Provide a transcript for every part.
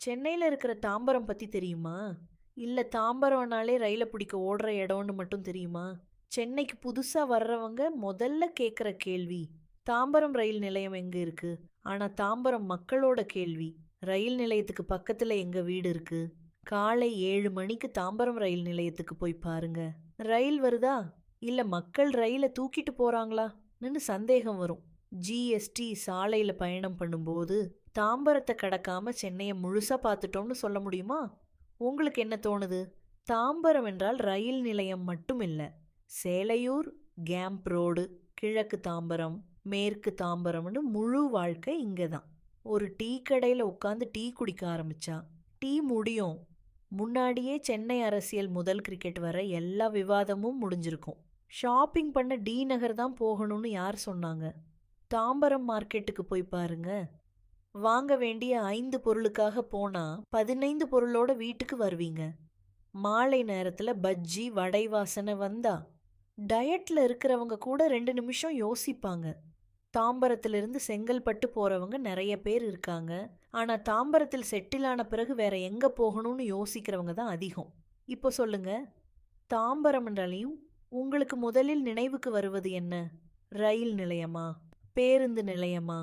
சென்னையில இருக்கிற தாம்பரம் பத்தி தெரியுமா? இல்ல தாம்பரம்னாலே ரயில பிடிக்க ஓடுற இடம்னு மட்டும் தெரியுமா? சென்னைக்கு புதுசா வர்றவங்க முதல்ல கேட்குற கேள்வி, தாம்பரம் ரயில் நிலையம் எங்க இருக்கு? ஆனா தாம்பரம் மக்களோட கேள்வி, ரயில் நிலையத்துக்கு பக்கத்துல எங்க வீடு இருக்கு? காலை 7 மணிக்கு தாம்பரம் ரயில் நிலையத்துக்கு போய் பாருங்க. ரயில் வருதா? இல்ல மக்கள் ரயில தூக்கிட்டு போறாங்களான்னு சந்தேகம் வரும். ஜிஎஸ்டி சாலையில பயணம் பண்ணும்போது தாம்பரத்தை கடக்காம சென்னையை முழுசா பார்த்துட்டோம்னு சொல்ல முடியுமா? உங்களுக்கு என்ன தோணுது? தாம்பரம் என்றால் ரயில் நிலையம் மட்டும் இல்ல. சேலையூர், கேம்ப் ரோடு, கிழக்கு தாம்பரம், மேற்கு தாம்பரம்னு முழு வாழ்க்கை இங்கே தான். ஒரு டீ கடையில் உட்காந்து டீ குடிக்க ஆரம்பிச்சா டீ முடியும் முன்னாடியே சென்னை அரசியல் முதல் கிரிக்கெட் வர எல்லா விவாதமும் முடிஞ்சிருக்கும். ஷாப்பிங் பண்ண டி நகர் தான் போகணும்னு யார் சொன்னாங்க? தாம்பரம் மார்க்கெட்டுக்கு போய் பாருங்க. வாங்க வேண்டிய 5 பொருளுக்காக போனா 15 பொருளோட வீட்டுக்கு வருவீங்க. மாலை நேரத்துல பஜ்ஜி வடை வாசனை வந்தா டயட்ல இருக்கிறவங்க கூட 2 நிமிஷம் யோசிப்பாங்க. தாம்பரத்திலிருந்து செங்கல்பட்டு போறவங்க நிறைய பேர் இருக்காங்க. ஆனா தாம்பரத்தில் செட்டில் ஆன பிறகு வேற எங்க போகணும்னு யோசிக்கிறவங்க தான் அதிகம். இப்போ சொல்லுங்க, தாம்பரம் என்றாலையும் உங்களுக்கு முதலில் நினைவுக்கு வருவது என்ன? ரயில் நிலையமா? பேருந்து நிலையமா?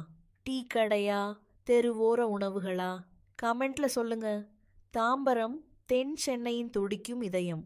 டீ கடையா? தெருவோர உணவுகளா? கமெண்ட்ல சொல்லுங்க. தாம்பரம் தென் சென்னையின் துடிக்கும் இதயம்.